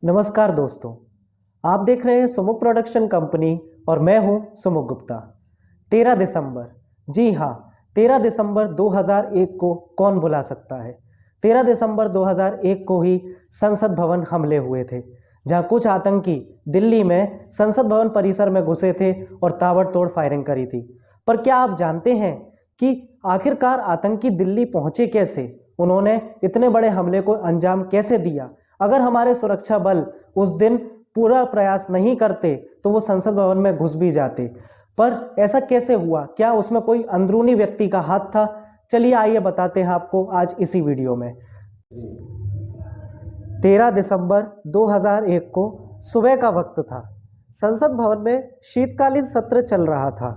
नमस्कार दोस्तों, आप देख रहे हैं सुमुख प्रोडक्शन कंपनी और मैं हूं सुमुख गुप्ता। 13 दिसंबर, जी हाँ, 13 दिसंबर 2001 को कौन भुला सकता है। 13 दिसंबर 2001 को ही संसद भवन हमले हुए थे, जहां कुछ आतंकी दिल्ली में संसद भवन परिसर में घुसे थे और ताबड़तोड़ फायरिंग करी थी। पर क्या आप जानते हैं कि आखिरकार आतंकी दिल्ली पहुंचे कैसे? उन्होंने इतने बड़े हमले को अंजाम कैसे दिया? अगर हमारे सुरक्षा बल उस दिन पूरा प्रयास नहीं करते तो वो संसद भवन में घुस भी जाते। पर ऐसा कैसे हुआ? क्या उसमें कोई अंदरूनी व्यक्ति का हाथ था? चलिए आइए बताते हैं आपको आज इसी वीडियो में। 13 दिसंबर 2001 को सुबह का वक्त था। संसद भवन में शीतकालीन सत्र चल रहा था।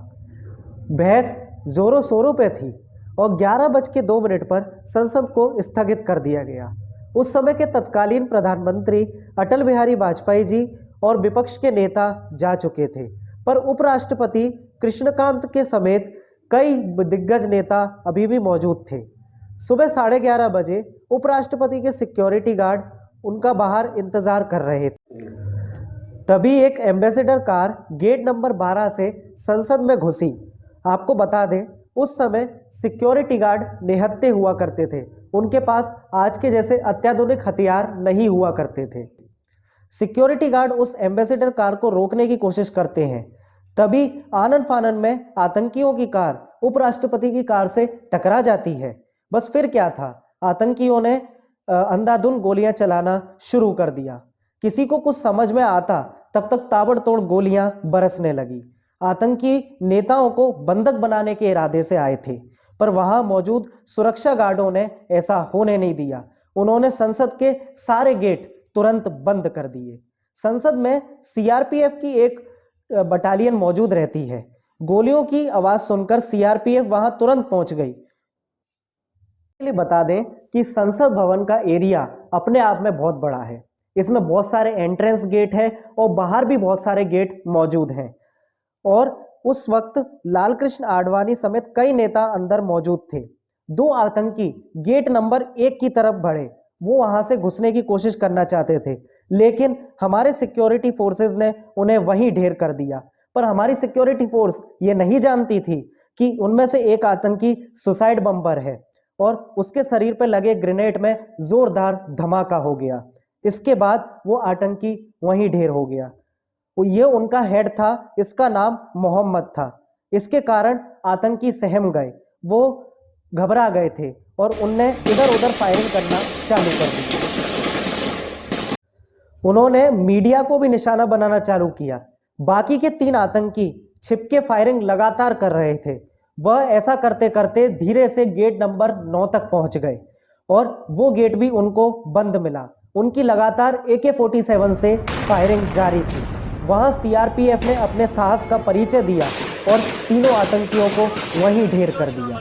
बहस जोरों शोरों पे थी और 11:02 पर संसद को स्थगित कर दिया गया। उस समय के तत्कालीन प्रधानमंत्री अटल बिहारी वाजपेयी जी और विपक्ष के नेता जा चुके थे, पर उपराष्ट्रपति कृष्णकांत के समेत कई दिग्गज नेता अभी भी मौजूद थे। सुबह 11:30 बजे उपराष्ट्रपति के सिक्योरिटी गार्ड उनका बाहर इंतजार कर रहे थे। तभी एक एम्बेसडर कार गेट नंबर 12 से संसद में घुसी। आपको बता दें, उस समय सिक्योरिटी गार्ड निहत्थे हुआ करते थे। उनके पास आज के जैसे अत्याधुनिक हथियार नहीं हुआ करते थे। सिक्योरिटी गार्ड उस एम्बेसडर कार को रोकने की कोशिश करते हैं। तभी आनन फानन में आतंकियों की कार उपराष्ट्रपति की कार से टकरा जाती है। बस फिर क्या था, आतंकियों ने अंधाधुंध गोलियां चलाना शुरू कर दिया। किसी को कुछ समझ में आता तब तक ताबड़तोड़ गोलियां बरसने लगी। आतंकी नेताओं को बंधक बनाने के इरादे से आए थे, पर वहां मौजूद सुरक्षा गार्डों ने ऐसा होने नहीं दिया। उन्होंने संसद के सारे गेट तुरंत बंद कर दिए। संसद में सीआरपीएफ की एक बटालियन मौजूद रहती है। गोलियों की आवाज सुनकर सीआरपीएफ वहां तुरंत पहुंच गई। लिए बता दें कि संसद भवन का एरिया अपने आप में बहुत बड़ा है। इसमें बहुत सारे एंट्रेंस गेट है और बाहर भी बहुत सारे गेट मौजूद हैं। और उस वक्त लाल कृष्ण आडवाणी समेत कई नेता अंदर मौजूद थे। दो आतंकी गेट नंबर 1 की तरफ बढ़े। वो वहां से घुसने की कोशिश करना चाहते थे, लेकिन हमारे सिक्योरिटी फोर्सेस ने उन्हें वहीं ढेर कर दिया। पर हमारी सिक्योरिटी फोर्स ये नहीं जानती थी कि उनमें से एक आतंकी सुसाइड बम्पर है और उसके शरीर पर लगे ग्रेनेड में जोरदार धमाका हो गया। इसके बाद वो आतंकी वहीं ढेर हो गया। ये उनका हेड था, इसका नाम मोहम्मद था। इसके कारण आतंकी सहम गए, वो घबरा गए थे और उनने इधर उधर फायरिंग करना चालू कर दी। उन्होंने मीडिया को भी निशाना बनाना चालू किया। बाकी के 3 आतंकी छिपके फायरिंग लगातार कर रहे थे। वह ऐसा करते करते धीरे से गेट नंबर 9 तक पहुंच गए और वो गेट भी उनको बंद मिला। उनकी लगातार AK-47 से फायरिंग जारी थी। वहां सीआरपीएफ ने अपने साहस का परिचय दिया और तीनों आतंकियों को वहीं ढेर कर दिया।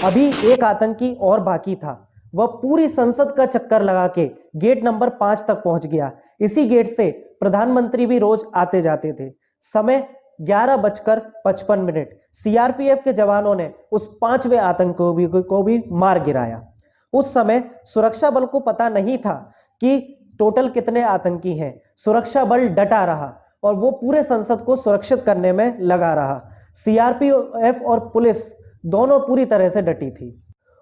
अभी एक आतंकी और बाकी था। वह पूरी संसद का चक्कर लगा के गेट नंबर 5 तक पहुंच गया। इसी गेट से प्रधानमंत्री भी रोज आते जाते थे। समय 11:55। सीआरपीएफ के जवानों ने उस 5वें आतंकी को भी मार गिराया। उस समय सुरक्षा बल को पता नहीं था कि टोटल कितने आतंकी हैं। सुरक्षा बल डटा रहा और वो पूरे संसद को सुरक्षित करने में लगा रहा। सीआरपीएफ और पुलिस दोनों पूरी तरह से डटी थी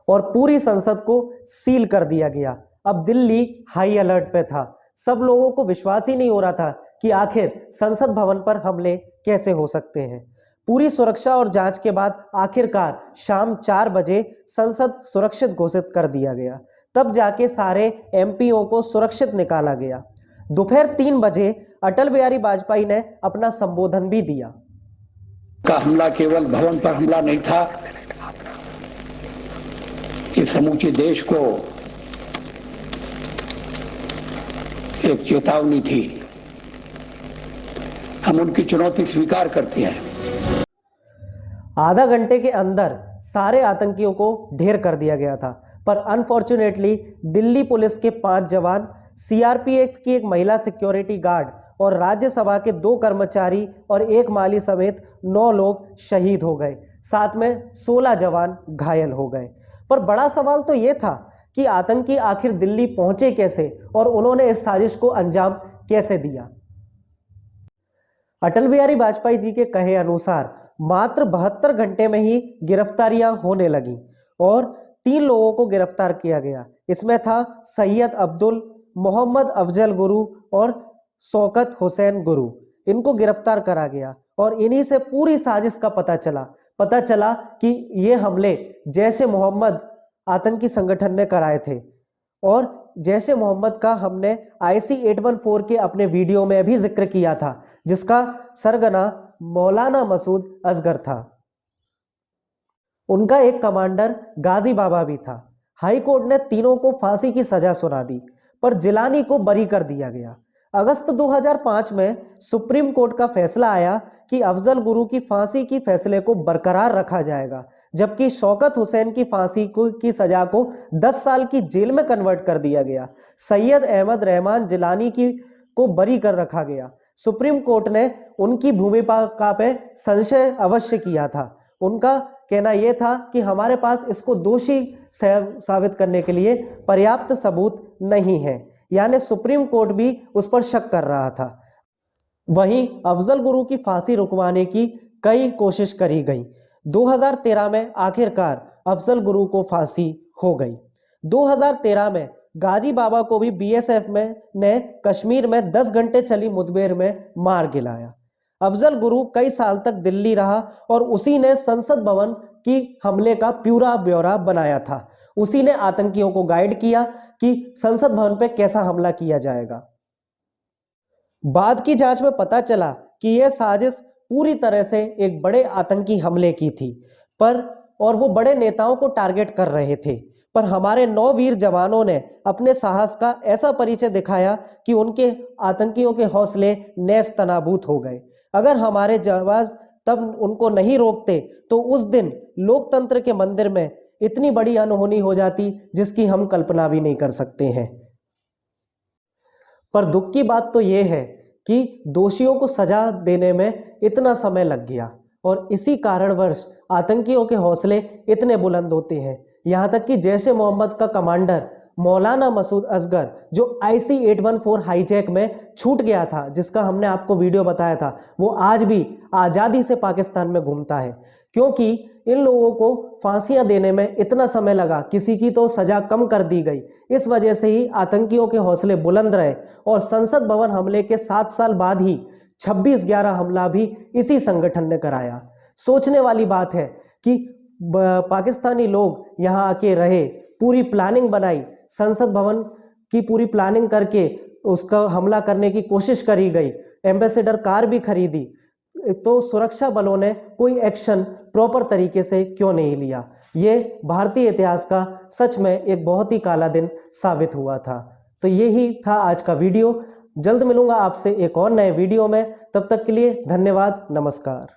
और पूरी संसद को सील कर दिया गया। अब दिल्ली हाई अलर्ट पे था। सब लोगों को विश्वास ही नहीं हो रहा था कि आखिर संसद भवन पर हमले कैसे हो सकते हैं। पूरी सुरक्षा और जांच के बाद आखिरकार शाम 4 बजे संसद सुरक्षित घोषित कर दिया गया। तब जाके सारे एमपीओ को सुरक्षित निकाला गया। दोपहर 3 बजे अटल बिहारी वाजपेयी ने अपना संबोधन भी दिया। का हमला केवल भवन पर हमला नहीं था, ये समूचे देश को एक चेतावनी थी। हम उनकी चुनौती स्वीकार करते हैं। आधा घंटे के अंदर सारे आतंकियों को ढेर कर दिया गया था, पर अनफॉर्चुनेटली दिल्ली पुलिस के 5 जवान, सीआरपीएफ की एक महिला सिक्योरिटी गार्ड और राज्यसभा के 2 कर्मचारी और 1 माली समेत 9 लोग शहीद हो गए। साथ में 16 जवान घायल हो गए। पर बड़ा सवाल तो यह था कि आतंकी आखिर दिल्ली पहुंचे कैसे और उन्होंने इस साजिश को अंजाम कैसे दिया। अटल बिहारी वाजपेयी जी के कहे अनुसार मात्र 72 घंटे में ही गिरफ्तारियां होने लगी और 3 लोगों को गिरफ्तार किया गया। इसमें था सैयद अब्दुल, मोहम्मद अफजल गुरु और शौकत हुसैन गुरु। इनको गिरफ्तार करा गया और इन्हीं से पूरी साजिश का पता चला कि ये हमले जैश-ए मोहम्मद आतंकी संगठन ने कराए थे और जैश-ए मोहम्मद का हमने IC 814 के अपने वीडियो में भी जिक्र किया था, जिसका सरगना मौलाना मसूद असगर था। उनका एक कमांडर गाजी बाबा भी था। हाई कोर्ट ने तीनों को फांसी की सजा सुना दी, पर जिलानी को बरी कर दिया गया। अगस्त 2005 में सुप्रीम कोर्ट का फैसला आया कि अफजल गुरु की फांसी की फैसले को बरकरार रखा जाएगा, जबकि शौकत हुसैन की फांसी की सजा को 10 साल की जेल में कन्वर्ट कर दिया गया। सैयद अहमद रहमान जिलानी को बरी कर रखा गया। सुप्रीम कोर्ट ने उनकी भूमिका पे संशय अवश्य किया था। उनका कहना यह था कि हमारे पास इसको दोषी साबित करने के लिए पर्याप्त सबूत नहीं है, यानी सुप्रीम कोर्ट भी उस पर शक कर रहा था। वहीं अफजल गुरु की फांसी रुकवाने की कई कोशिश करी गई। 2013 में आखिरकार अफजल गुरु को फांसी हो गई। 2013 में गाजी बाबा को भी BSF ने कश्मीर में 10 घंटे चली मुठभेड़ में मार गिराया। अफजल गुरु कई साल तक दिल्ली रहा और उसी ने संसद भवन की हमले का पूरा ब्यौरा बनाया था। उसी ने आतंकियों को गाइड किया कि संसद भवन पे कैसा हमला किया जाएगा। बाद की जांच में पता चला कि यह साजिश पूरी तरह से एक बड़े आतंकी हमले की थी, और वो बड़े नेताओं को टारगेट कर रहे थे। पर हमारे 9 वीर जवानों ने अपने साहस का ऐसा परिचय दिखाया कि उनके आतंकियों के हौसले नेस्त नाबूद हो गए। अगर हमारे जवान तब उनको नहीं रोकते तो उस दिन लोकतंत्र के मंदिर में इतनी बड़ी अनहोनी हो जाती जिसकी हम कल्पना भी नहीं कर सकते हैं। पर दुख की बात तो यह है कि दोषियों को सजा देने में इतना समय लग गया और इसी कारणवश आतंकियों के हौसले इतने बुलंद होते हैं। यहां तक कि जैश-ए मोहम्मद का कमांडर मौलाना मसूद असगर, जो IC 814 हाईजैक में छूट गया था, जिसका हमने आपको वीडियो बताया था, वो आज भी आजादी से पाकिस्तान में घूमता है। क्योंकि इन लोगों को फांसियां देने में इतना समय लगा, किसी की तो सजा कम कर दी गई। इस वजह से ही आतंकियों के हौसले बुलंद रहे और संसद भवन हमले के 7 साल बाद ही 26/11 हमला भी इसी संगठन ने कराया। सोचने वाली बात है कि पाकिस्तानी लोग यहां आके रहे, पूरी प्लानिंग बनाई, संसद भवन की पूरी प्लानिंग करके उसका हमला करने की कोशिश करी गई, एम्बेसडर कार भी खरीदी, तो सुरक्षा बलों ने कोई एक्शन प्रॉपर तरीके से क्यों नहीं लिया। ये भारतीय इतिहास का सच में एक बहुत ही काला दिन साबित हुआ था। तो यही था आज का वीडियो। जल्द मिलूंगा आपसे एक और नए वीडियो में। तब तक के लिए धन्यवाद, नमस्कार।